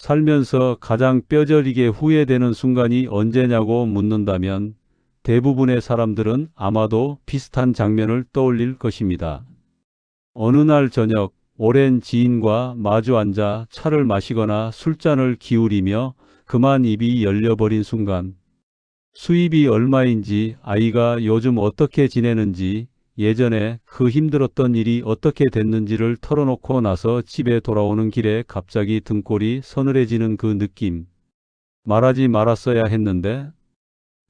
살면서 가장 뼈저리게 후회되는 순간이 언제냐고 묻는다면 대부분의 사람들은 아마도 비슷한 장면을 떠올릴 것입니다. 어느 날 저녁, 오랜 지인과 마주 앉아 차를 마시거나 술잔을 기울이며 그만 입이 열려버린 순간, 수입이 얼마인지, 아이가 요즘 어떻게 지내는지, 예전에 그 힘들었던 일이 어떻게 됐는지를 털어놓고 나서 집에 돌아오는 길에 갑자기 등골이 서늘해지는 그 느낌. 말하지 말았어야 했는데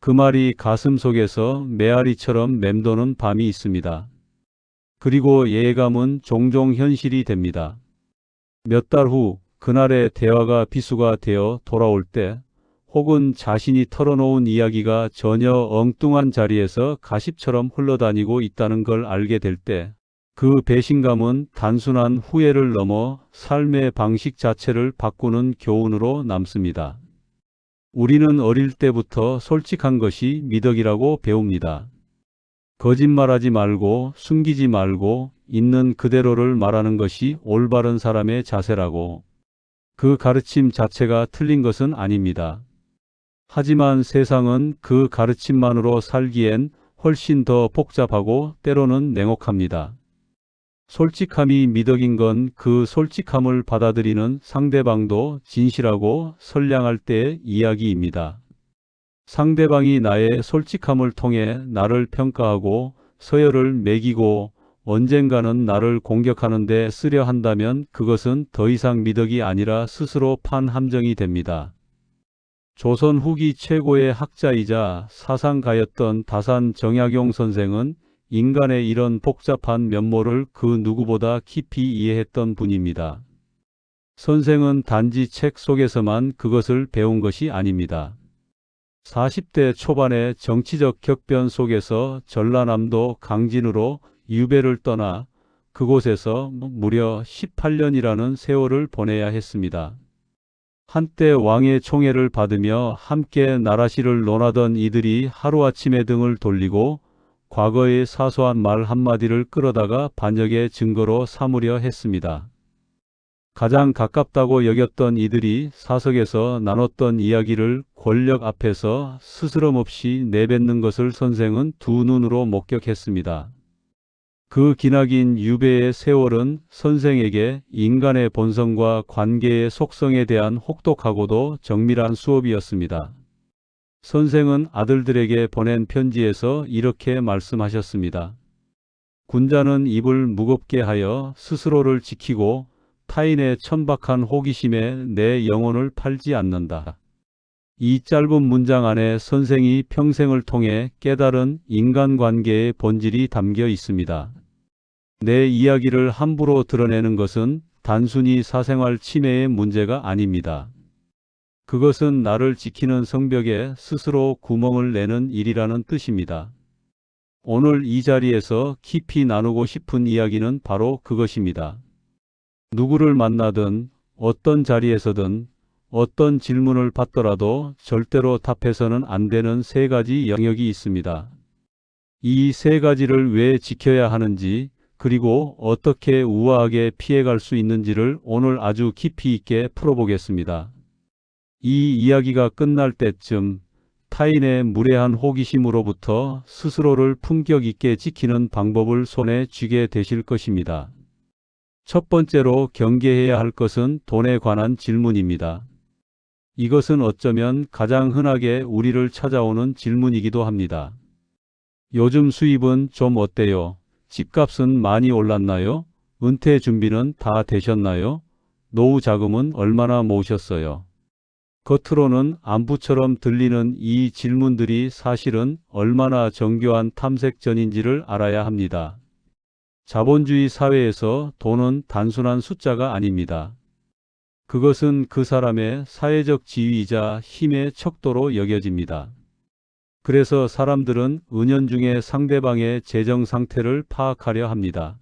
그 말이 가슴 속에서 메아리처럼 맴도는 밤이 있습니다. 그리고 예감은 종종 현실이 됩니다. 몇 달 후 그날의 대화가 비수가 되어 돌아올 때, 혹은 자신이 털어놓은 이야기가 전혀 엉뚱한 자리에서 가십처럼 흘러다니고 있다는 걸 알게 될 때, 그 배신감은 단순한 후회를 넘어 삶의 방식 자체를 바꾸는 교훈으로 남습니다. 우리는 어릴 때부터 솔직한 것이 미덕이라고 배웁니다. 거짓말하지 말고 숨기지 말고 있는 그대로를 말하는 것이 올바른 사람의 자세라고. 그 가르침 자체가 틀린 것은 아닙니다. 하지만 세상은 그 가르침만으로 살기엔 훨씬 더 복잡하고 때로는 냉혹합니다. 솔직함이 미덕인 건 그 솔직함을 받아들이는 상대방도 진실하고 선량할 때의 이야기입니다. 상대방이 나의 솔직함을 통해 나를 평가하고 서열을 매기고 언젠가는 나를 공격하는 데 쓰려 한다면 그것은 더 이상 미덕이 아니라 스스로 판 함정이 됩니다. 조선 후기 최고의 학자이자 사상가였던 다산 정약용 선생은 인간의 이런 복잡한 면모를 그 누구보다 깊이 이해했던 분입니다. 선생은 단지 책 속에서만 그것을 배운 것이 아닙니다. 40대 초반의 정치적 격변 속에서 전라남도 강진으로 유배를 떠나 그곳에서 무려 18년이라는 세월을 보내야 했습니다. 한때 왕의 총애를 받으며 함께 나라시를 논하던 이들이 하루아침에 등을 돌리고 과거의 사소한 말 한마디를 끌어다가 반역의 증거로 삼으려 했습니다. 가장 가깝다고 여겼던 이들이 사석에서 나눴던 이야기를 권력 앞에서 스스럼 없이 내뱉는 것을 선생은 두 눈으로 목격했습니다. 그 기나긴 유배의 세월은 선생에게 인간의 본성과 관계의 속성에 대한 혹독하고도 정밀한 수업이었습니다. 선생은 아들들에게 보낸 편지에서 이렇게 말씀하셨습니다. 군자는 입을 무겁게 하여 스스로를 지키고 타인의 천박한 호기심에 내 영혼을 팔지 않는다. 이 짧은 문장 안에 선생이 평생을 통해 깨달은 인간관계의 본질이 담겨 있습니다. 내 이야기를 함부로 드러내는 것은 단순히 사생활 침해의 문제가 아닙니다. 그것은 나를 지키는 성벽에 스스로 구멍을 내는 일이라는 뜻입니다. 오늘 이 자리에서 깊이 나누고 싶은 이야기는 바로 그것입니다. 누구를 만나든 어떤 자리에서든 어떤 질문을 받더라도 절대로 답해서는 안 되는 세 가지 영역이 있습니다. 이 세 가지를 왜 지켜야 하는지, 그리고 어떻게 우아하게 피해갈 수 있는지를 오늘 아주 깊이 있게 풀어보겠습니다. 이 이야기가 끝날 때쯤 타인의 무례한 호기심으로부터 스스로를 품격 있게 지키는 방법을 손에 쥐게 되실 것입니다. 첫 번째로 경계해야 할 것은 돈에 관한 질문입니다. 이것은 어쩌면 가장 흔하게 우리를 찾아오는 질문이기도 합니다. 요즘 수입은 좀 어때요? 집값은 많이 올랐나요? 은퇴 준비는 다 되셨나요? 노후 자금은 얼마나 모으셨어요? 겉으로는 안부처럼 들리는 이 질문들이 사실은 얼마나 정교한 탐색전인지를 알아야 합니다. 자본주의 사회에서 돈은 단순한 숫자가 아닙니다. 그것은 그 사람의 사회적 지위이자 힘의 척도로 여겨집니다. 그래서 사람들은 은연중에 상대방의 재정 상태를 파악하려 합니다.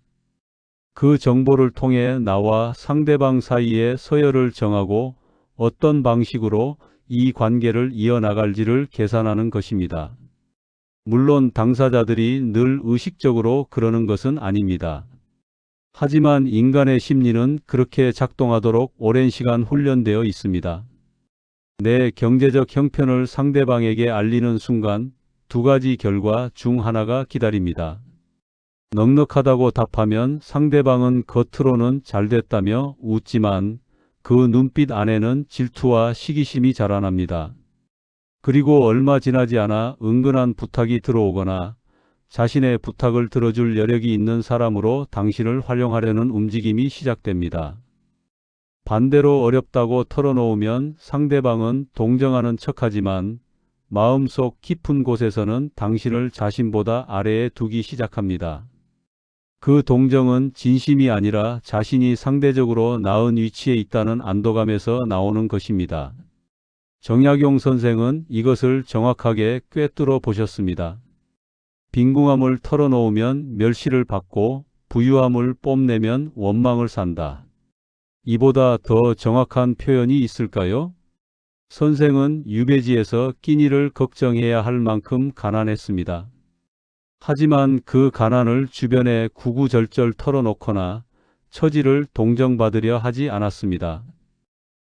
그 정보를 통해 나와 상대방 사이의 서열을 정하고 어떤 방식으로 이 관계를 이어나갈지를 계산하는 것입니다. 물론 당사자들이 늘 의식적으로 그러는 것은 아닙니다. 하지만 인간의 심리는 그렇게 작동하도록 오랜 시간 훈련되어 있습니다. 내 경제적 형편을 상대방에게 알리는 순간 두 가지 결과 중 하나가 기다립니다. 넉넉하다고 답하면 상대방은 겉으로는 잘됐다며 웃지만 그 눈빛 안에는 질투와 시기심이 자라납니다. 그리고 얼마 지나지 않아 은근한 부탁이 들어오거나 자신의 부탁을 들어줄 여력이 있는 사람으로 당신을 활용하려는 움직임이 시작됩니다. 반대로 어렵다고 털어놓으면 상대방은 동정하는 척하지만 마음속 깊은 곳에서는 당신을 자신보다 아래에 두기 시작합니다. 그 동정은 진심이 아니라 자신이 상대적으로 나은 위치에 있다는 안도감에서 나오는 것입니다. 정약용 선생은 이것을 정확하게 꿰뚫어 보셨습니다. 빈궁함을 털어놓으면 멸시를 받고 부유함을 뽐내면 원망을 산다. 이보다 더 정확한 표현이 있을까요? 선생은 유배지에서 끼니를 걱정해야 할 만큼 가난했습니다. 하지만 그 가난을 주변에 구구절절 털어놓거나 처지를 동정받으려 하지 않았습니다.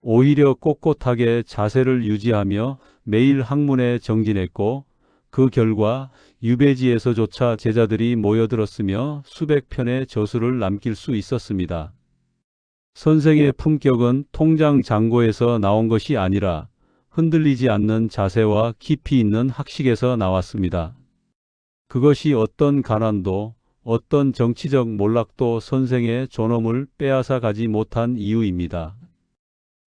오히려 꼿꼿하게 자세를 유지하며 매일 학문에 정진했고 그 결과 유배지에서조차 제자들이 모여들었으며 수백 편의 저수를 남길 수 있었습니다. 선생의 품격은 통장 잔고에서 나온 것이 아니라 흔들리지 않는 자세와 깊이 있는 학식에서 나왔습니다. 그것이 어떤 가난도 어떤 정치적 몰락도 선생의 존엄을 빼앗아 가지 못한 이유입니다.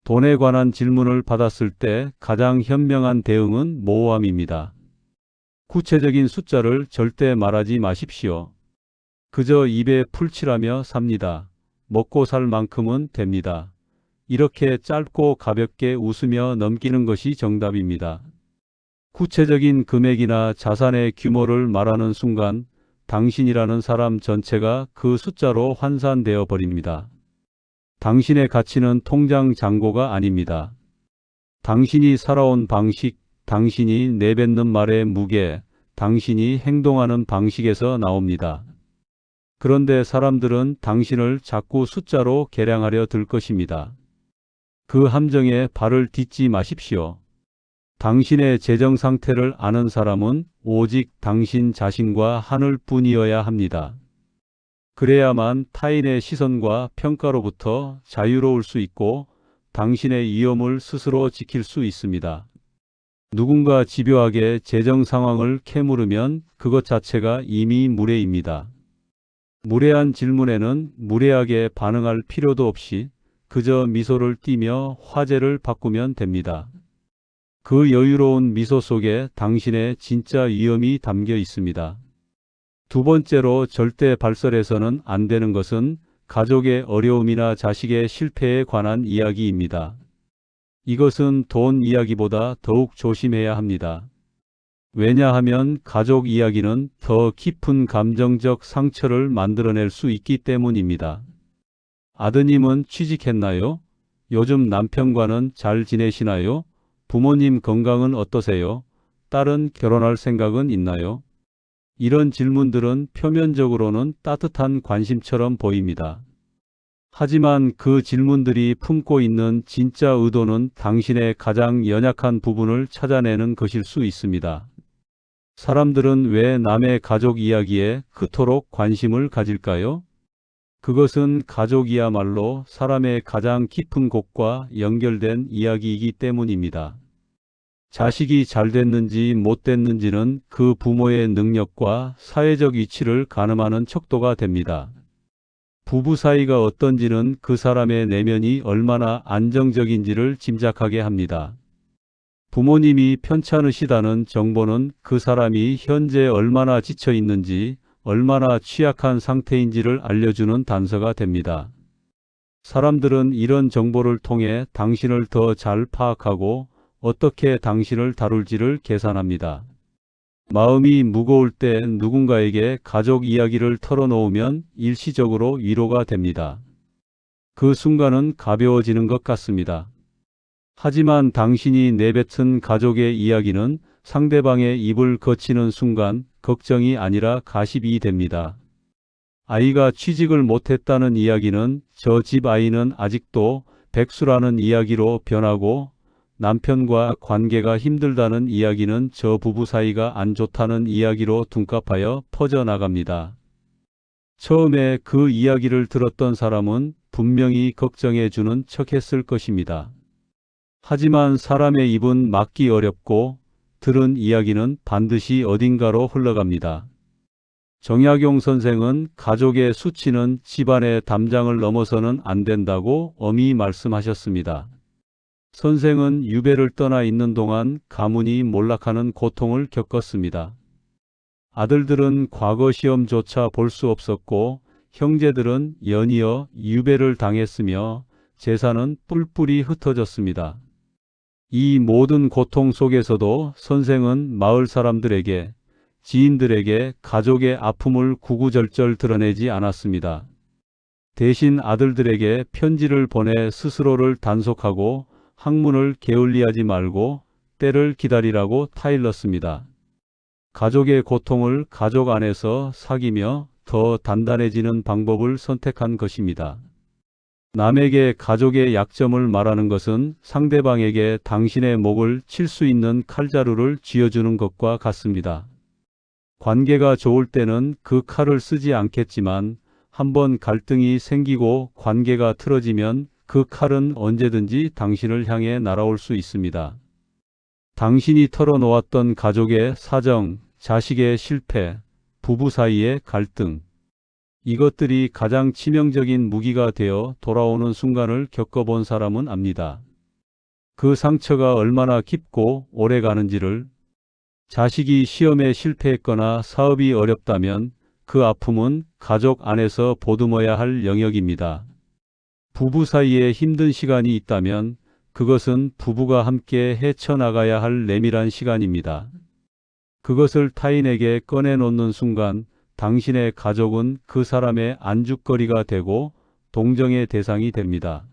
돈에 관한 질문을 받았을 때 가장 현명한 대응은 모호함입니다. 구체적인 숫자를 절대 말하지 마십시오. 그저 입에 풀칠하며 삽니다. 먹고 살 만큼은 됩니다. 이렇게 짧고 가볍게 웃으며 넘기는 것이 정답입니다. 구체적인 금액이나 자산의 규모를 말하는 순간 당신이라는 사람 전체가 그 숫자로 환산되어 버립니다. 당신의 가치는 통장 잔고가 아닙니다. 당신이 살아온 방식, 당신이 내뱉는 말의 무게, 당신이 행동하는 방식에서 나옵니다. 그런데 사람들은 당신을 자꾸 숫자로 계량하려 들 것입니다. 그 함정에 발을 딛지 마십시오. 당신의 재정 상태를 아는 사람은 오직 당신 자신과 하늘뿐이어야 합니다. 그래야만 타인의 시선과 평가로부터 자유로울 수 있고 당신의 위험을 스스로 지킬 수 있습니다. 누군가 집요하게 재정 상황을 캐물으면 그것 자체가 이미 무례입니다. 무례한 질문에는 무례하게 반응할 필요도 없이 그저 미소를 띠며 화제를 바꾸면 됩니다. 그 여유로운 미소 속에 당신의 진짜 위험이 담겨 있습니다. 두 번째로 절대 발설해서는 안 되는 것은 가족의 어려움이나 자식의 실패에 관한 이야기입니다. 이것은 돈 이야기보다 더욱 조심해야 합니다. 왜냐하면 가족 이야기는 더 깊은 감정적 상처를 만들어낼 수 있기 때문입니다. 아드님은 취직했나요? 요즘 남편과는 잘 지내시나요? 부모님 건강은 어떠세요? 딸은 결혼할 생각은 있나요? 이런 질문들은 표면적으로는 따뜻한 관심처럼 보입니다. 하지만 그 질문들이 품고 있는 진짜 의도는 당신의 가장 연약한 부분을 찾아내는 것일 수 있습니다. 사람들은 왜 남의 가족 이야기에 그토록 관심을 가질까요? 그것은 가족이야말로 사람의 가장 깊은 곳과 연결된 이야기이기 때문입니다. 자식이 잘 됐는지 못 됐는지는 그 부모의 능력과 사회적 위치를 가늠하는 척도가 됩니다. 부부 사이가 어떤지는 그 사람의 내면이 얼마나 안정적인지를 짐작하게 합니다. 부모님이 편찮으시다는 정보는 그 사람이 현재 얼마나 지쳐 있는지, 얼마나 취약한 상태인지를 알려주는 단서가 됩니다. 사람들은 이런 정보를 통해 당신을 더 잘 파악하고 어떻게 당신을 다룰지를 계산합니다. 마음이 무거울 때 누군가에게 가족 이야기를 털어놓으면 일시적으로 위로가 됩니다. 그 순간은 가벼워지는 것 같습니다. 하지만 당신이 내뱉은 가족의 이야기는 상대방의 입을 거치는 순간 걱정이 아니라 가십이 됩니다. 아이가 취직을 못했다는 이야기는 저 집 아이는 아직도 백수라는 이야기로 변하고, 남편과 관계가 힘들다는 이야기는 저 부부 사이가 안 좋다는 이야기로 둔갑하여 퍼져나갑니다. 처음에 그 이야기를 들었던 사람은 분명히 걱정해주는 척했을 것입니다. 하지만 사람의 입은 막기 어렵고 들은 이야기는 반드시 어딘가로 흘러갑니다. 정약용 선생은 가족의 수치는 집안의 담장을 넘어서는 안 된다고 엄히 말씀하셨습니다. 선생은 유배를 떠나 있는 동안 가문이 몰락하는 고통을 겪었습니다. 아들들은 과거 시험조차 볼 수 없었고 형제들은 연이어 유배를 당했으며 재산은 뿔뿔이 흩어졌습니다. 이 모든 고통 속에서도 선생은 마을 사람들에게, 지인들에게 가족의 아픔을 구구절절 드러내지 않았습니다. 대신 아들들에게 편지를 보내 스스로를 단속하고 학문을 게을리하지 말고 때를 기다리라고 타일렀습니다. 가족의 고통을 가족 안에서 사귀며 더 단단해지는 방법을 선택한 것입니다. 남에게 가족의 약점을 말하는 것은 상대방에게 당신의 목을 칠 수 있는 칼자루를 쥐어주는 것과 같습니다. 관계가 좋을 때는 그 칼을 쓰지 않겠지만 한번 갈등이 생기고 관계가 틀어지면 그 칼은 언제든지 당신을 향해 날아올 수 있습니다. 당신이 털어놓았던 가족의 사정, 자식의 실패, 부부 사이의 갈등, 이것들이 가장 치명적인 무기가 되어 돌아오는 순간을 겪어본 사람은 압니다. 그 상처가 얼마나 깊고 오래 가는지를. 자식이 시험에 실패했거나 사업이 어렵다면 그 아픔은 가족 안에서 보듬어야 할 영역입니다. 부부 사이에 힘든 시간이 있다면 그것은 부부가 함께 헤쳐나가야 할 내밀한 시간입니다. 그것을 타인에게 꺼내놓는 순간 당신의 가족은 그 사람의 안주거리가 되고 동정의 대상이 됩니다.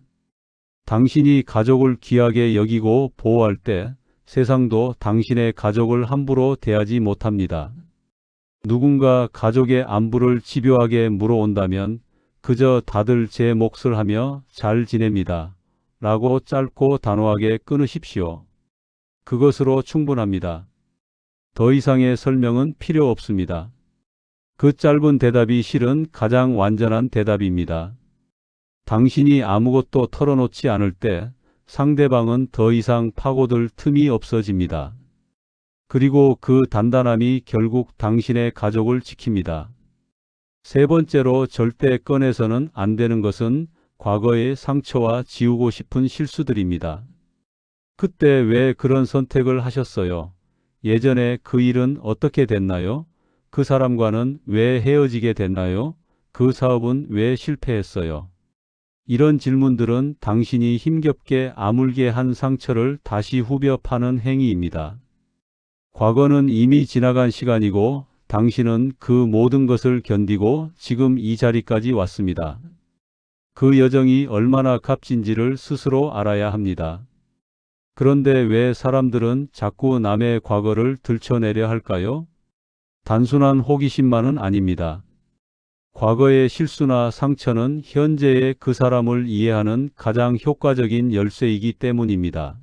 당신이 가족을 귀하게 여기고 보호할 때 세상도 당신의 가족을 함부로 대하지 못합니다. 누군가 가족의 안부를 집요하게 물어온다면 그저 다들 제 몫을 하며 잘 지냅니다. 라고 짧고 단호하게 끊으십시오. 그것으로 충분합니다. 더 이상의 설명은 필요 없습니다. 그 짧은 대답이 실은 가장 완전한 대답입니다. 당신이 아무것도 털어놓지 않을 때 상대방은 더 이상 파고들 틈이 없어집니다. 그리고 그 단단함이 결국 당신의 가족을 지킵니다. 세 번째로 절대 꺼내서는 안 되는 것은 과거의 상처와 지우고 싶은 실수들입니다. 그때 왜 그런 선택을 하셨어요? 예전에 그 일은 어떻게 됐나요? 그 사람과는 왜 헤어지게 됐나요? 그 사업은 왜 실패했어요? 이런 질문들은 당신이 힘겹게 아물게 한 상처를 다시 후벼 파는 행위입니다. 과거는 이미 지나간 시간이고 당신은 그 모든 것을 견디고 지금 이 자리까지 왔습니다. 그 여정이 얼마나 값진지를 스스로 알아야 합니다. 그런데 왜 사람들은 자꾸 남의 과거를 들춰내려 할까요? 단순한 호기심만은 아닙니다. 과거의 실수나 상처는 현재의 그 사람을 이해하는 가장 효과적인 열쇠이기 때문입니다.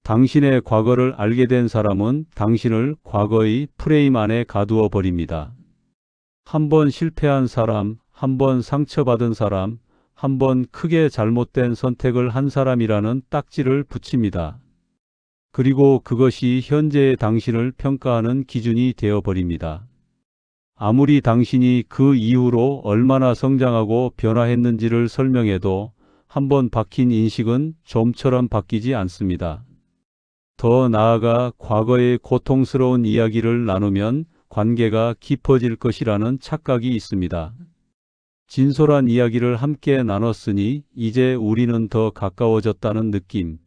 당신의 과거를 알게 된 사람은 당신을 과거의 프레임 안에 가두어 버립니다. 한 번 실패한 사람, 한 번 상처받은 사람, 한 번 크게 잘못된 선택을 한 사람이라는 딱지를 붙입니다. 그리고 그것이 현재의 당신을 평가하는 기준이 되어 버립니다. 아무리 당신이 그 이후로 얼마나 성장하고 변화했는지를 설명해도 한 번 박힌 인식은 좀처럼 바뀌지 않습니다. 더 나아가 과거의 고통스러운 이야기를 나누면 관계가 깊어질 것이라는 착각이 있습니다. 진솔한 이야기를 함께 나눴으니 이제 우리는 더 가까워졌다는 느낌.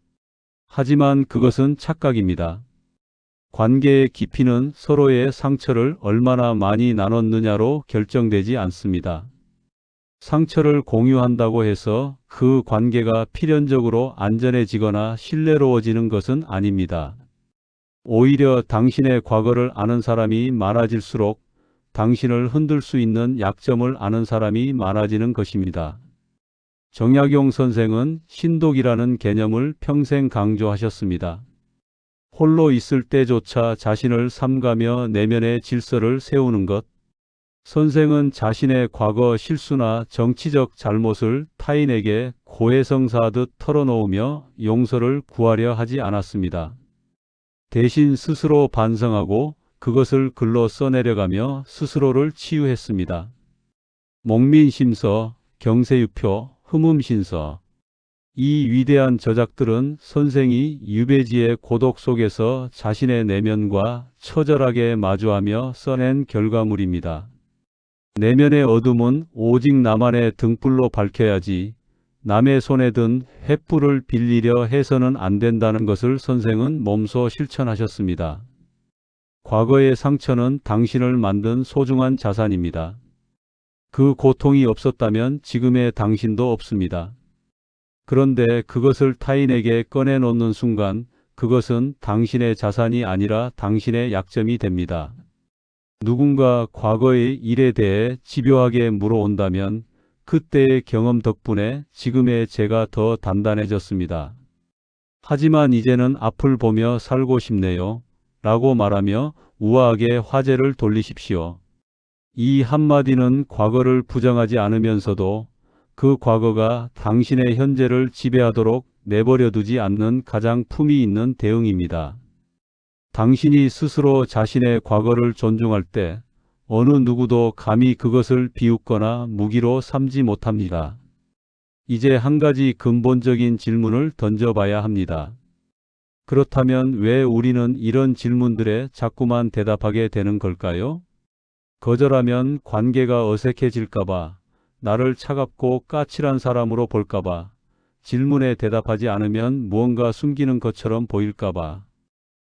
하지만 그것은 착각입니다. 관계의 깊이는 서로의 상처를 얼마나 많이 나눴느냐로 결정되지 않습니다. 상처를 공유한다고 해서 그 관계가 필연적으로 안전해지거나 신뢰로워지는 것은 아닙니다. 오히려 당신의 과거를 아는 사람이 많아질수록 당신을 흔들 수 있는 약점을 아는 사람이 많아지는 것입니다. 정약용 선생은 신독이라는 개념을 평생 강조하셨습니다. 홀로 있을 때조차 자신을 삼가며 내면의 질서를 세우는 것. 선생은 자신의 과거 실수나 정치적 잘못을 타인에게 고해성사하듯 털어놓으며 용서를 구하려 하지 않았습니다. 대신 스스로 반성하고 그것을 글로 써내려가며 스스로를 치유했습니다. 목민심서, 경세유표, 흠음신서. 이 위대한 저작들은 선생이 유배지의 고독 속에서 자신의 내면과 처절하게 마주하며 써낸 결과물입니다. 내면의 어둠은 오직 나만의 등불로 밝혀야지 남의 손에 든 횃불을 빌리려 해서는 안 된다는 것을 선생은 몸소 실천하셨습니다. 과거의 상처는 당신을 만든 소중한 자산입니다. 그 고통이 없었다면 지금의 당신도 없습니다. 그런데 그것을 타인에게 꺼내놓는 순간 그것은 당신의 자산이 아니라 당신의 약점이 됩니다. 누군가 과거의 일에 대해 집요하게 물어온다면 그때의 경험 덕분에 지금의 제가 더 단단해졌습니다. 하지만 이제는 앞을 보며 살고 싶네요. 라고 말하며 우아하게 화제를 돌리십시오. 이 한마디는 과거를 부정하지 않으면서도 그 과거가 당신의 현재를 지배하도록 내버려 두지 않는 가장 품위 있는 대응입니다. 당신이 스스로 자신의 과거를 존중할 때 어느 누구도 감히 그것을 비웃거나 무기로 삼지 못합니다. 이제 한 가지 근본적인 질문을 던져봐야 합니다. 그렇다면 왜 우리는 이런 질문들에 자꾸만 대답하게 되는 걸까요? 거절하면 관계가 어색해질까봐, 나를 차갑고 까칠한 사람으로 볼까봐, 질문에 대답하지 않으면 무언가 숨기는 것처럼 보일까봐.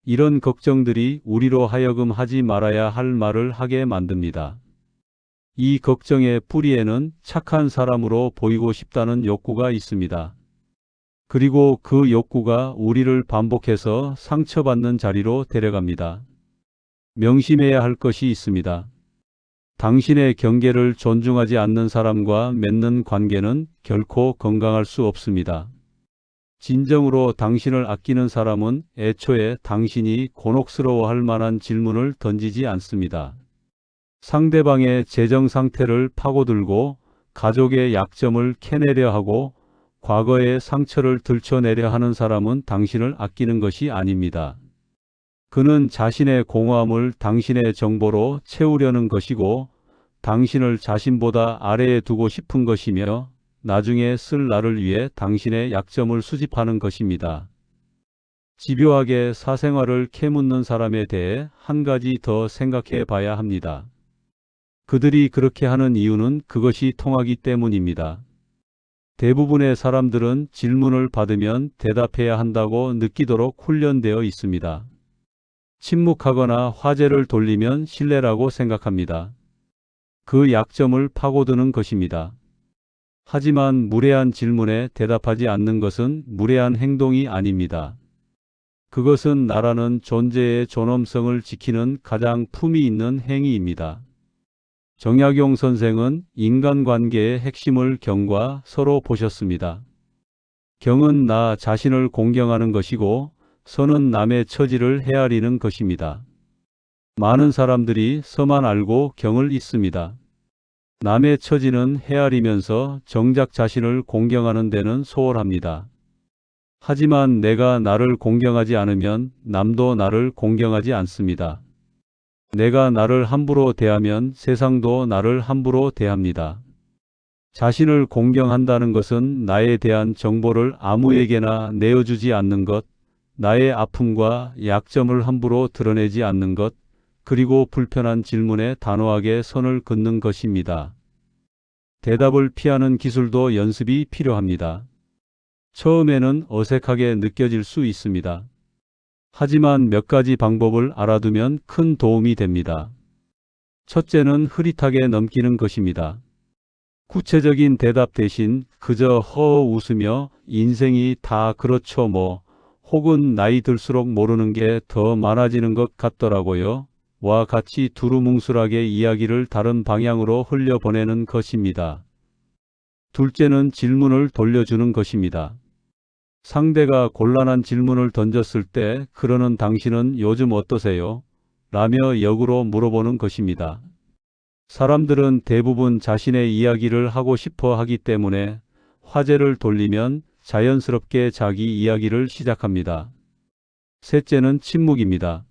이런 걱정들이 우리로 하여금 하지 말아야 할 말을 하게 만듭니다. 이 걱정의 뿌리에는 착한 사람으로 보이고 싶다는 욕구가 있습니다. 그리고 그 욕구가 우리를 반복해서 상처받는 자리로 데려갑니다. 명심해야 할 것이 있습니다. 당신의 경계를 존중하지 않는 사람과 맺는 관계는 결코 건강할 수 없습니다. 진정으로 당신을 아끼는 사람은 애초에 당신이 곤혹스러워할 만한 질문을 던지지 않습니다. 상대방의 재정 상태를 파고들고 가족의 약점을 캐내려 하고 과거의 상처를 들춰내려 하는 사람은 당신을 아끼는 것이 아닙니다. 그는 자신의 공허함을 당신의 정보로 채우려는 것이고 당신을 자신보다 아래에 두고 싶은 것이며 나중에 쓸 나를 위해 당신의 약점을 수집하는 것입니다. 집요하게 사생활을 캐묻는 사람에 대해 한 가지 더 생각해 봐야 합니다. 그들이 그렇게 하는 이유는 그것이 통하기 때문입니다. 대부분의 사람들은 질문을 받으면 대답해야 한다고 느끼도록 훈련되어 있습니다. 침묵하거나 화제를 돌리면 신뢰라고 생각합니다. 그 약점을 파고드는 것입니다. 하지만 무례한 질문에 대답하지 않는 것은 무례한 행동이 아닙니다. 그것은 나라는 존재의 존엄성을 지키는 가장 품위 있는 행위입니다. 정약용 선생은 인간관계의 핵심을 경과 서로 보셨습니다. 경은 나 자신을 공경하는 것이고 서는 남의 처지를 헤아리는 것입니다. 많은 사람들이 서만 알고 경을 잊습니다. 남의 처지는 헤아리면서 정작 자신을 공경하는 데는 소홀합니다. 하지만 내가 나를 공경하지 않으면 남도 나를 공경하지 않습니다. 내가 나를 함부로 대하면 세상도 나를 함부로 대합니다. 자신을 공경한다는 것은 나에 대한 정보를 아무에게나 내어주지 않는 것, 나의 아픔과 약점을 함부로 드러내지 않는 것, 그리고 불편한 질문에 단호하게 선을 긋는 것입니다. 대답을 피하는 기술도 연습이 필요합니다. 처음에는 어색하게 느껴질 수 있습니다. 하지만 몇 가지 방법을 알아두면 큰 도움이 됩니다. 첫째는 흐릿하게 넘기는 것입니다. 구체적인 대답 대신 그저 허허 웃으며 인생이 다 그렇죠 뭐, 혹은 나이 들수록 모르는 게 더 많아지는 것 같더라고요 와 같이 두루뭉술하게 이야기를 다른 방향으로 흘려보내는 것입니다. 둘째는 질문을 돌려주는 것입니다. 상대가 곤란한 질문을 던졌을 때 그러는 당신은 요즘 어떠세요? 라며 역으로 물어보는 것입니다. 사람들은 대부분 자신의 이야기를 하고 싶어 하기 때문에 화제를 돌리면 자연스럽게 자기 이야기를 시작합니다. 셋째는 침묵입니다.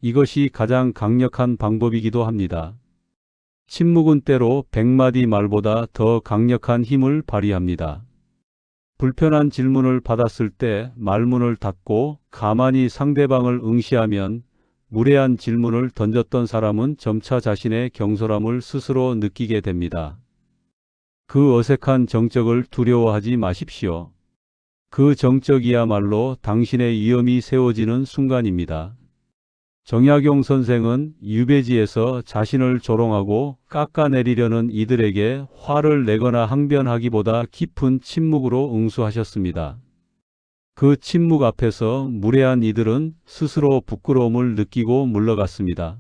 이것이 가장 강력한 방법이기도 합니다. 침묵은 때로 100마디 말보다 더 강력한 힘을 발휘합니다. 불편한 질문을 받았을 때 말문을 닫고 가만히 상대방을 응시하면 무례한 질문을 던졌던 사람은 점차 자신의 경솔함을 스스로 느끼게 됩니다. 그 어색한 정적을 두려워하지 마십시오. 그 정적이야말로 당신의 위험이 세워지는 순간입니다. 정약용 선생은 유배지에서 자신을 조롱하고 깎아내리려는 이들에게 화를 내거나 항변하기보다 깊은 침묵으로 응수하셨습니다. 그 침묵 앞에서 무례한 이들은 스스로 부끄러움을 느끼고 물러갔습니다.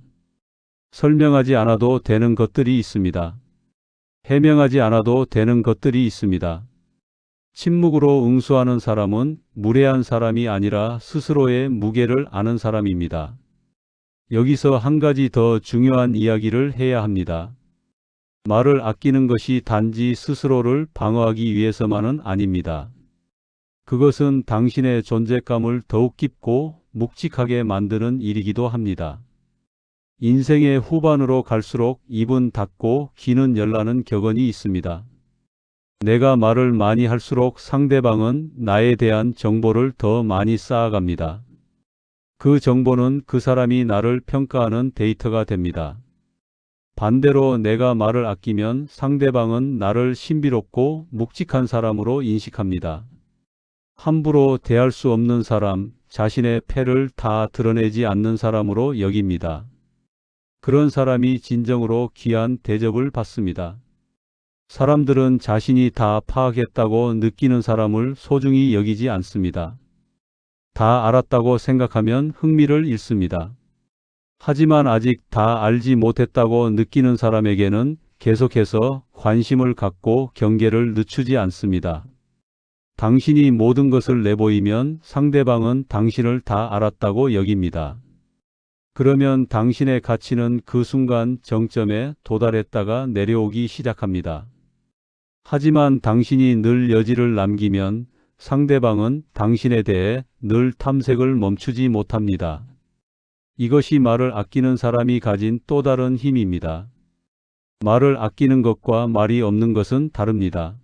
설명하지 않아도 되는 것들이 있습니다. 해명하지 않아도 되는 것들이 있습니다. 침묵으로 응수하는 사람은 무례한 사람이 아니라 스스로의 무게를 아는 사람입니다. 여기서 한 가지 더 중요한 이야기를 해야 합니다. 말을 아끼는 것이 단지 스스로를 방어하기 위해서만은 아닙니다. 그것은 당신의 존재감을 더욱 깊고 묵직하게 만드는 일이기도 합니다. 인생의 후반으로 갈수록 입은 닫고 귀는 열라는 격언이 있습니다. 내가 말을 많이 할수록 상대방은 나에 대한 정보를 더 많이 쌓아갑니다. 그 정보는 그 사람이 나를 평가하는 데이터가 됩니다. 반대로 내가 말을 아끼면 상대방은 나를 신비롭고 묵직한 사람으로 인식합니다. 함부로 대할 수 없는 사람, 자신의 패를 다 드러내지 않는 사람으로 여깁니다. 그런 사람이 진정으로 귀한 대접을 받습니다. 사람들은 자신이 다 파악했다고 느끼는 사람을 소중히 여기지 않습니다. 다 알았다고 생각하면 흥미를 잃습니다. 하지만 아직 다 알지 못했다고 느끼는 사람에게는 계속해서 관심을 갖고 경계를 늦추지 않습니다. 당신이 모든 것을 내보이면 상대방은 당신을 다 알았다고 여깁니다. 그러면 당신의 가치는 그 순간 정점에 도달했다가 내려오기 시작합니다. 하지만 당신이 늘 여지를 남기면 상대방은 당신에 대해 늘 탐색을 멈추지 못합니다. 이것이 말을 아끼는 사람이 가진 또 다른 힘입니다. 말을 아끼는 것과 말이 없는 것은 다릅니다.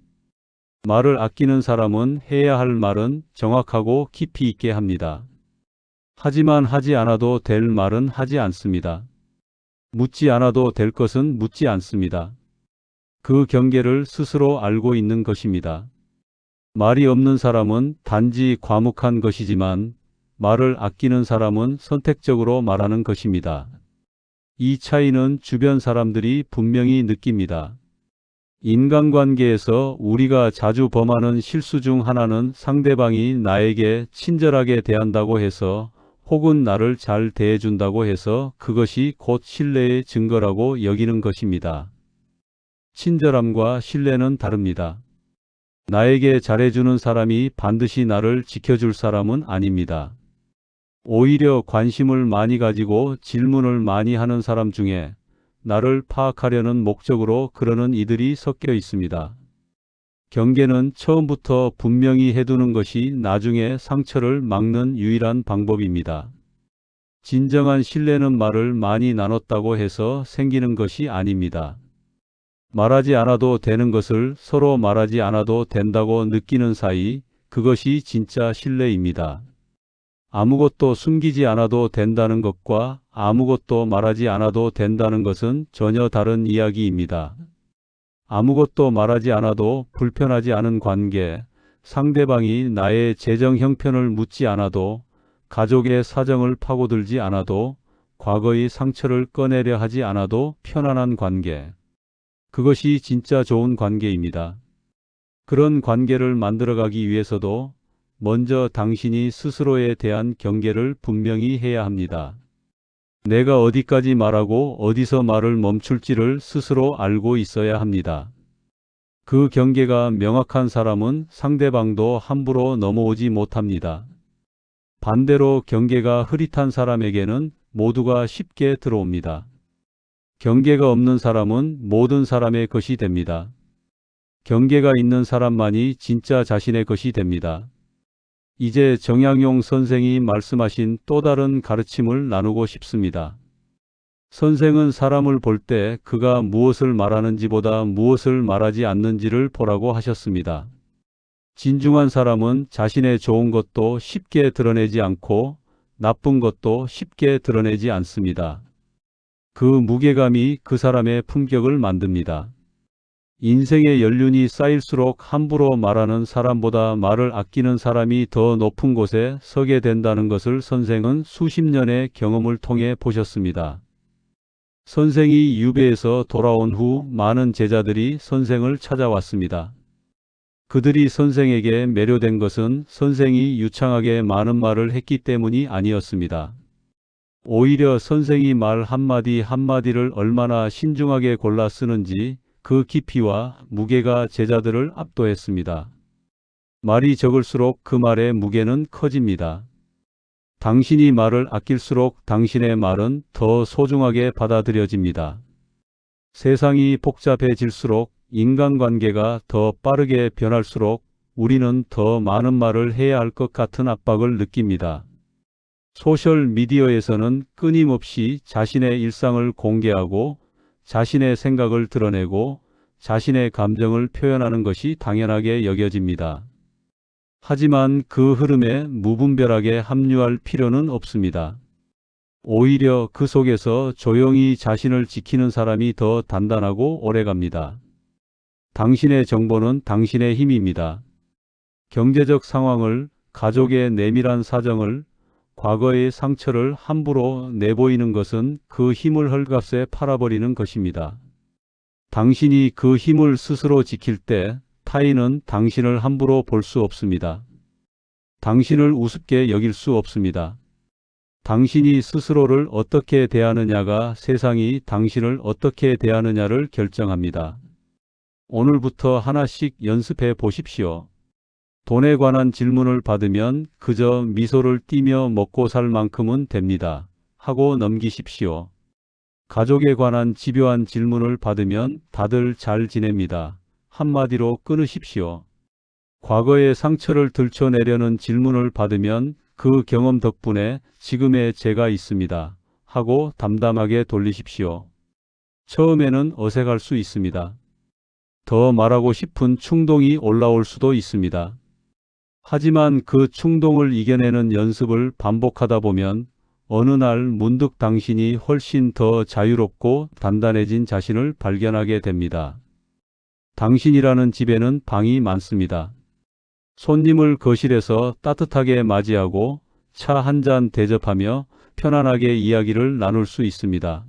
말을 아끼는 사람은 해야 할 말은 정확하고 깊이 있게 합니다. 하지만 하지 않아도 될 말은 하지 않습니다. 묻지 않아도 될 것은 묻지 않습니다. 그 경계를 스스로 알고 있는 것입니다. 말이 없는 사람은 단지 과묵한 것이지만 말을 아끼는 사람은 선택적으로 말하는 것입니다. 이 차이는 주변 사람들이 분명히 느낍니다. 인간관계에서 우리가 자주 범하는 실수 중 하나는 상대방이 나에게 친절하게 대한다고 해서 혹은 나를 잘 대해준다고 해서 그것이 곧 신뢰의 증거라고 여기는 것입니다. 친절함과 신뢰는 다릅니다. 나에게 잘해주는 사람이 반드시 나를 지켜줄 사람은 아닙니다. 오히려 관심을 많이 가지고 질문을 많이 하는 사람 중에 나를 파악하려는 목적으로 그러는 이들이 섞여 있습니다. 경계는 처음부터 분명히 해두는 것이 나중에 상처를 막는 유일한 방법입니다. 진정한 신뢰는 말을 많이 나눴다고 해서 생기는 것이 아닙니다. 말하지 않아도 되는 것을 서로 말하지 않아도 된다고 느끼는 사이, 그것이 진짜 신뢰입니다. 아무것도 숨기지 않아도 된다는 것과 아무것도 말하지 않아도 된다는 것은 전혀 다른 이야기입니다. 아무것도 말하지 않아도 불편하지 않은 관계, 상대방이 나의 재정 형편을 묻지 않아도, 가족의 사정을 파고들지 않아도, 과거의 상처를 꺼내려 하지 않아도 편안한 관계. 그것이 진짜 좋은 관계입니다. 그런 관계를 만들어가기 위해서도 먼저 당신이 스스로에 대한 경계를 분명히 해야 합니다. 내가 어디까지 말하고 어디서 말을 멈출지를 스스로 알고 있어야 합니다. 그 경계가 명확한 사람은 상대방도 함부로 넘어오지 못합니다. 반대로 경계가 흐릿한 사람에게는 모두가 쉽게 들어옵니다. 경계가 없는 사람은 모든 사람의 것이 됩니다. 경계가 있는 사람만이 진짜 자신의 것이 됩니다. 이제 정약용 선생이 말씀하신 또 다른 가르침을 나누고 싶습니다. 선생은 사람을 볼 때 그가 무엇을 말하는지보다 무엇을 말하지 않는지를 보라고 하셨습니다. 진중한 사람은 자신의 좋은 것도 쉽게 드러내지 않고 나쁜 것도 쉽게 드러내지 않습니다. 그 무게감이 그 사람의 품격을 만듭니다. 인생의 연륜이 쌓일수록 함부로 말하는 사람보다 말을 아끼는 사람이 더 높은 곳에 서게 된다는 것을 선생은 수십 년의 경험을 통해 보셨습니다. 선생이 유배에서 돌아온 후 많은 제자들이 선생을 찾아왔습니다. 그들이 선생에게 매료된 것은 선생이 유창하게 많은 말을 했기 때문이 아니었습니다. 오히려 선생이 말 한마디 한마디를 얼마나 신중하게 골라 쓰는지 그 깊이와 무게가 제자들을 압도했습니다. 말이 적을수록 그 말의 무게는 커집니다. 당신이 말을 아낄수록 당신의 말은 더 소중하게 받아들여집니다. 세상이 복잡해질수록 인간관계가 더 빠르게 변할수록 우리는 더 많은 말을 해야 할 것 같은 압박을 느낍니다. 소셜미디어에서는 끊임없이 자신의 일상을 공개하고 자신의 생각을 드러내고 자신의 감정을 표현하는 것이 당연하게 여겨집니다. 하지만 그 흐름에 무분별하게 합류할 필요는 없습니다. 오히려 그 속에서 조용히 자신을 지키는 사람이 더 단단하고 오래갑니다. 당신의 정보는 당신의 힘입니다. 경제적 상황을, 가족의 내밀한 사정을, 과거의 상처를 함부로 내보이는 것은 그 힘을 헐값에 팔아버리는 것입니다. 당신이 그 힘을 스스로 지킬 때 타인은 당신을 함부로 볼 수 없습니다. 당신을 우습게 여길 수 없습니다. 당신이 스스로를 어떻게 대하느냐가 세상이 당신을 어떻게 대하느냐를 결정합니다. 오늘부터 하나씩 연습해 보십시오. 돈에 관한 질문을 받으면 그저 미소를 띠며 먹고 살 만큼은 됩니다. 하고 넘기십시오. 가족에 관한 집요한 질문을 받으면 다들 잘 지냅니다. 한마디로 끊으십시오. 과거의 상처를 들춰내려는 질문을 받으면 그 경험 덕분에 지금의 제가 있습니다. 하고 담담하게 돌리십시오. 처음에는 어색할 수 있습니다. 더 말하고 싶은 충동이 올라올 수도 있습니다. 하지만 그 충동을 이겨내는 연습을 반복하다 보면 어느 날 문득 당신이 훨씬 더 자유롭고 단단해진 자신을 발견하게 됩니다. 당신이라는 집에는 방이 많습니다. 손님을 거실에서 따뜻하게 맞이하고 차 한 잔 대접하며 편안하게 이야기를 나눌 수 있습니다.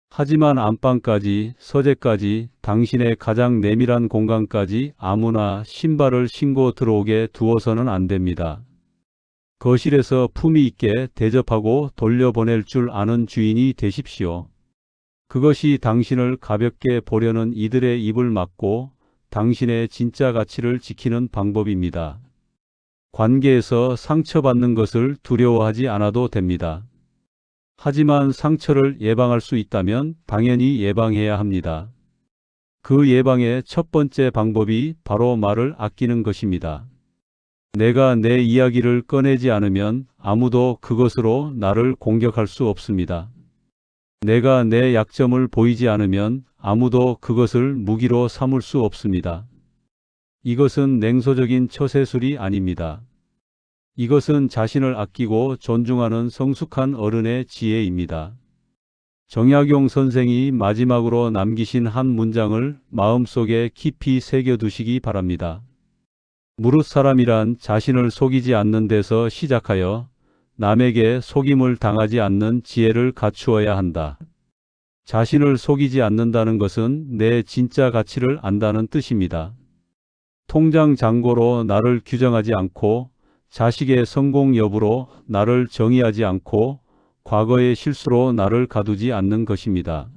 하지만 안방까지, 서재까지, 당신의 가장 내밀한 공간까지 아무나 신발을 신고 들어오게 두어서는 안 됩니다. 거실에서 품위 있게 대접하고 돌려보낼 줄 아는 주인이 되십시오. 그것이 당신을 가볍게 보려는 이들의 입을 막고 당신의 진짜 가치를 지키는 방법입니다. 관계에서 상처받는 것을 두려워하지 않아도 됩니다. 하지만 상처를 예방할 수 있다면 당연히 예방해야 합니다. 그 예방의 첫 번째 방법이 바로 말을 아끼는 것입니다. 내가 내 이야기를 꺼내지 않으면 아무도 그것으로 나를 공격할 수 없습니다. 내가 내 약점을 보이지 않으면 아무도 그것을 무기로 삼을 수 없습니다. 이것은 냉소적인 처세술이 아닙니다. 이것은 자신을 아끼고 존중하는 성숙한 어른의 지혜입니다. 정약용 선생이 마지막으로 남기신 한 문장을 마음속에 깊이 새겨두시기 바랍니다. 무릇 사람이란 자신을 속이지 않는 데서 시작하여 남에게 속임을 당하지 않는 지혜를 갖추어야 한다. 자신을 속이지 않는다는 것은 내 진짜 가치를 안다는 뜻입니다. 통장 잔고로 나를 규정하지 않고 자식의 성공 여부로 나를 정의하지 않고 과거의 실수로 나를 가두지 않는 것입니다.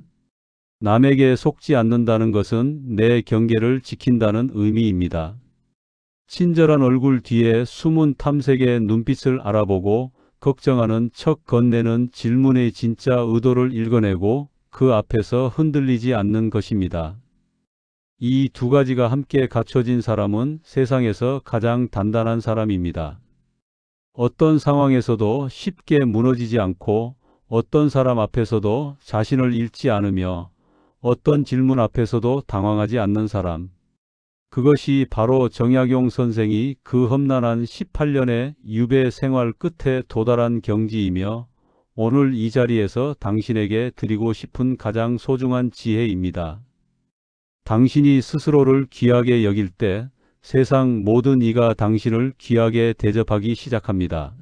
남에게 속지 않는다는 것은 내 경계를 지킨다는 의미입니다. 친절한 얼굴 뒤에 숨은 탐색의 눈빛을 알아보고 걱정하는 척 건네는 질문의 진짜 의도를 읽어내고 그 앞에서 흔들리지 않는 것입니다. 이 두 가지가 함께 갖춰진 사람은 세상에서 가장 단단한 사람입니다. 어떤 상황에서도 쉽게 무너지지 않고 어떤 사람 앞에서도 자신을 잃지 않으며 어떤 질문 앞에서도 당황하지 않는 사람. 그것이 바로 정약용 선생이 그 험난한 18년의 유배 생활 끝에 도달한 경지이며 오늘 이 자리에서 당신에게 드리고 싶은 가장 소중한 지혜입니다. 당신이 스스로를 귀하게 여길 때 세상 모든 이가 당신을 귀하게 대접하기 시작합니다.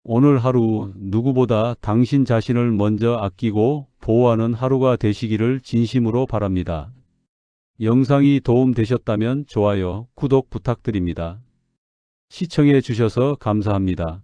오늘 하루 누구보다 당신 자신을 먼저 아끼고 보호하는 하루가 되시기를 진심으로 바랍니다. 영상이 도움되셨다면 좋아요, 구독 부탁드립니다. 시청해 주셔서 감사합니다.